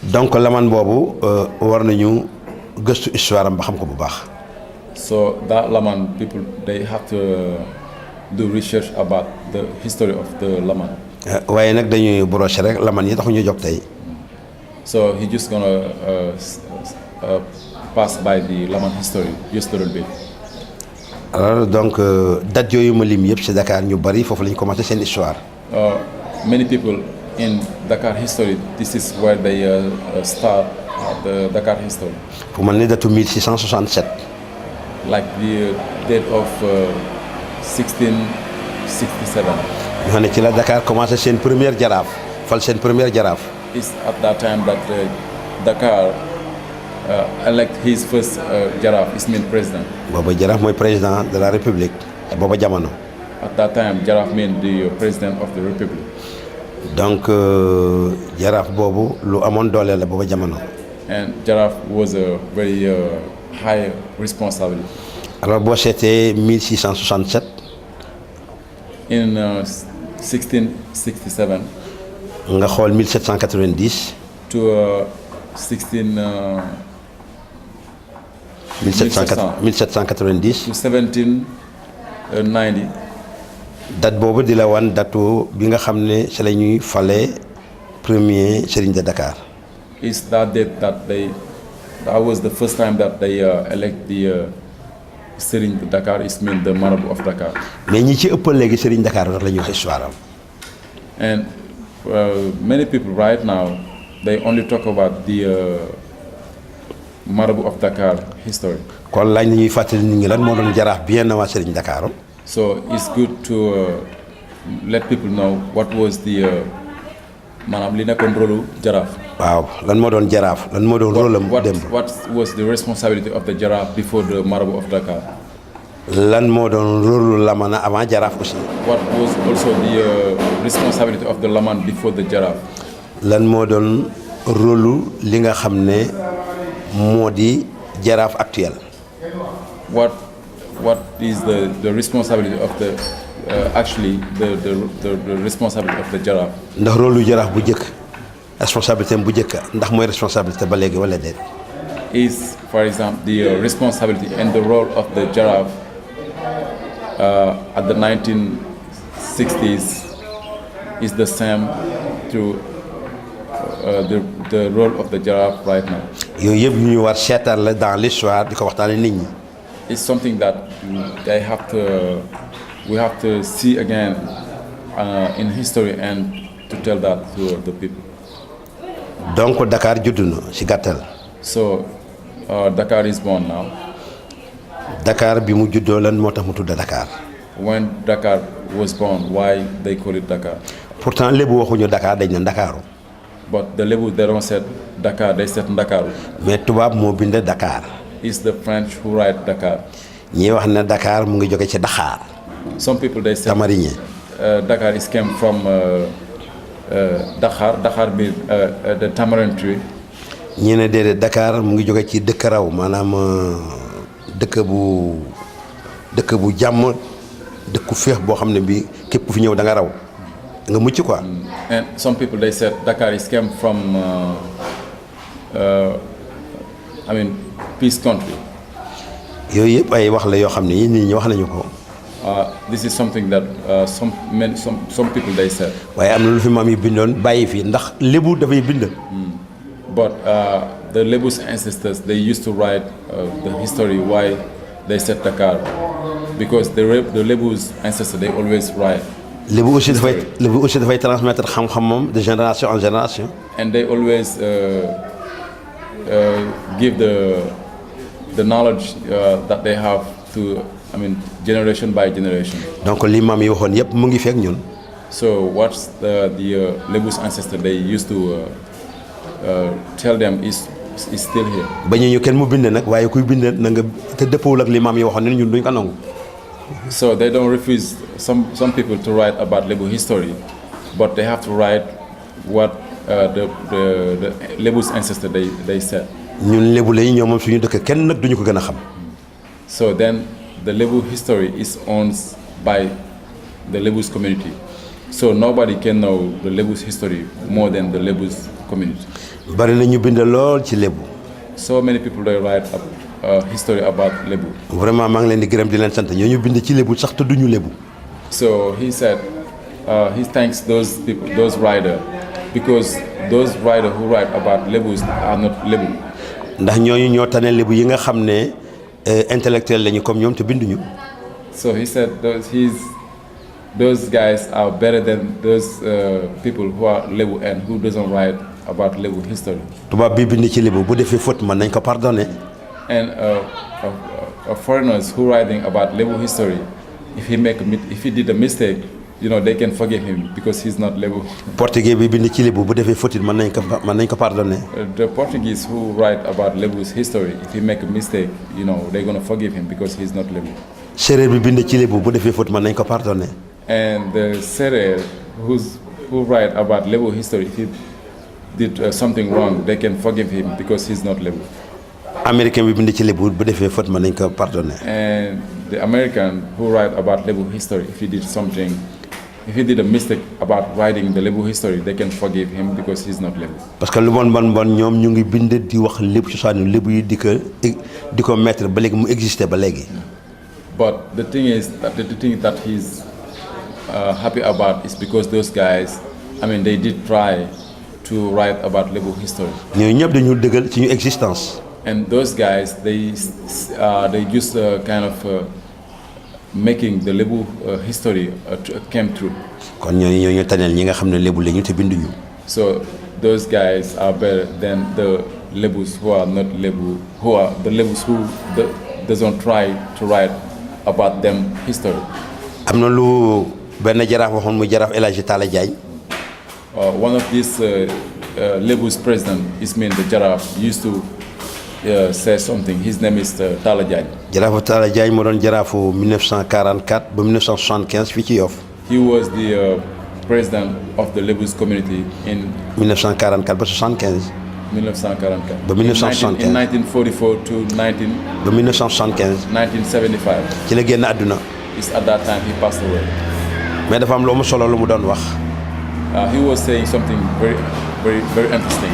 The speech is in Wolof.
donc laman boobu war nañu gëstu histoire am ba xam ko bu baax. So that Laman people they have to do research about the history of the Laman. waaye nag dañuy brocher rek laman yi taxu ñu jóg tey. So he just gonna pass by the Laman history just a little bit. alors donc date yooyu ma lim yëpp ci Dakar ñu bari foofu la ñu commencé seen histoire. Many people in Dakar history, this is where they start the Dakar history. fu mel ni datu 1667. Like the date of 1667. ñu xam ne ci la Dakar commencé seen première jaraaf fal seen première jaraaf. It's at that time that Dakar elect his first jaraaf, is mean president. booba jaraaf mooy président de la république booba jamono. At that time, Jaraaf mean the president of the republic. donc jaraaf boobu lu amoon doole la booba jamono. And Jaraaf was a very high responsibility. alors boo seetee 1667. In 1667. nga xool 1790. To 1790. 1790. To 1790. date boobu di la wan datu bi nga xam ne ci la ñuy fale premier Serigne de Dakar. Is that date that was the first time that they elect the Serigne de Dakar, is mean the Marabout of Dakar. mais ñi ci ëppal léegi Serigne Dakar rek la ñuy wax histoire am. And many people right now they only talk about the Marabout of Dakar history. kon laaj na ñuy fàttali nit ñi lan moo doon jaraaf bien avant Serigne Dakar. So it's good to let people know what was the maanaam li nekkoon rôle jaraaf. waaw lan moo doon jaraaf lan moo doon rôle am démb. What was the responsibility of the jaraaf before the Marabout of Dakar? lan moo doon rôle Lamana avant jaraaf aussi. What was also the responsibility of the Laman before the jaraaf? lan moo doon rôle li nga xam ne moo di jaraaf actuel. What is the responsibility of the actually the responsibility of the jaraaf? ndax rôle lu jaraaf bu njëkk responsabilité bu njëkk ndax mooy responsabilité ba léegi wala déet. Is for example the responsibility and the role of the jaraaf at the 1960s is the same to the role of the jaraaf right now. yooyu yëpp ñu war seetaan la dans l'histoire di ko waxtaanee nit ñi. It's something that we have to see again in history and to tell that to the people. donc Dakar juddu na ci gàttal. So Dakar is born now. Dakar bi mu juddoo lan moo tax mu tudd Dakar. When Dakar was born, why they call it Dakar? pourtant lébu waxuñu Dakar dañ na Ndakaaru. But the Lebu, they don't say Dakar, they said Ndakaaru. mais tubaab moo bind Dakar. It's the French who write Dakar. ñii wax ne Dakar mu ngi jóge ci Dakar. Some people they say Tamariñe. Dakar is came from Dakar means the tamarind tree. ñii ne déedéet Dakar mu ngi jóge ci dëkk raw maanaam dëkk bu jàmm dëkku féex boo xam ne bi képp ku fi ñëw da nga raw nga mucc quoi. And some people they said Dakar is came from peace country. yooyu yëpp ay wax la yoo xam ne nit ñi wax nañu ko. This is something that some people they said. waaye am na lu fi maam yi bindoon bàyyi fii ndax lébu dafay bind. But the Lebu's ancestors they used to write the history why they said Dakar because the Lebu's ancestors they always write. lébu aussi dafay transmettre xam-xamam de génération en génération. And they always give the knowledge that they have to generation by generation. donc li maam yi waxoon yëpp mu ngi fekk ñun. So what's the Lebu's ancestor they used to tell them is still here. ba ñu kenn mu bind nag waaye kuy bind na nga te dëppoo ak li maam yi waxoon ne ñun duñ ko nangu. So they don't refuse some people to write about Lebu history, but they have to write what the Lebu's ancestor they said. ñun lébu lañu ñoom moom suñu dëkk kenn nag duñu ko gën a xam. So then the Lebu history is owned by the Lebu's community. So nobody can know the Lebu's history more than the Lebu's community. bari na ñu bind lool ci Lebu. So many people they write history about Lebu. vraiment maa ngi leen di gërëm di leen sant ñoo ñu bind ci Lebu sax te duñu Lebu. So he said he thanks those people, those writers, because those writers who write about Lebus are not Lebu. ndax ñooñu ñoo tane Lebu yi nga xam ne intellectuel lañu comme ñoom te binduñu. So he said those guys are better than those people who are Lebu and who doesn't write about Lebu history. tubaab bi bind ci Lebu bu defee faute mën nañ ko pardonner. And foreigners who writing about Lebu history, if he did a mistake, you know, they can forgive him because he's not Lebu. portugais bi bind ci Lebu bu defee faute mën nañ ko pardonner. The Portuguese who write about Lebu's history, if he make a mistake, you know, they're gonna forgive him because he's not Lebu. séeréer bi bind ci Lebu bu defee faute mën nañ ko pardonner. And the Serer who write about Lebu history, if he did something wrong, they can forgive him because he's not Lebu. américain bi bind ci Lebu bu defee faute mën nañ ko pardonner. And the American who write about Lebu history, if he did a mistake about writing the Lebu history, they can forgive him because he's not Lebu. parce que lu bon ñoom ñu ngi bind di wax lépp cosaanu Lebu yi di ko mettre ba léegi mu existé ba léegi. But the thing is that the thing that he's happy about is because those guys, I mean, they did try to write about Lebu history. ñooñu ñëpp dañu dëggal ci ñu existence. And those guys, they just kind of making the Lebu history came true. kon ñooñu ñoo ñu taneel ñi nga xam ne Lebu lañu te binduñu. So those guys are better than the Lebus who are not Lebu, who are the Lebus who doesn't try to write about them history. am na lu benn jaraaf waxoon muy jaraaf El Hadji Talla Diagne. One of these Lebu's president, Ismail the Jaraf, used to say something. His name is Talla Diagne. jaraafu Talla Diagne moo doon jaraafu 1944 ba 1975 fii ci Yoff. He was the president of the Lebu's community in 1944 ba 75. 1944. Ba 1975. In 1944 to 1975. 1975. ci la génn àdduna. It's at that time he passed away. mais dafa am lu mu solo lu mu doon wax. He was saying something very, very, very interesting.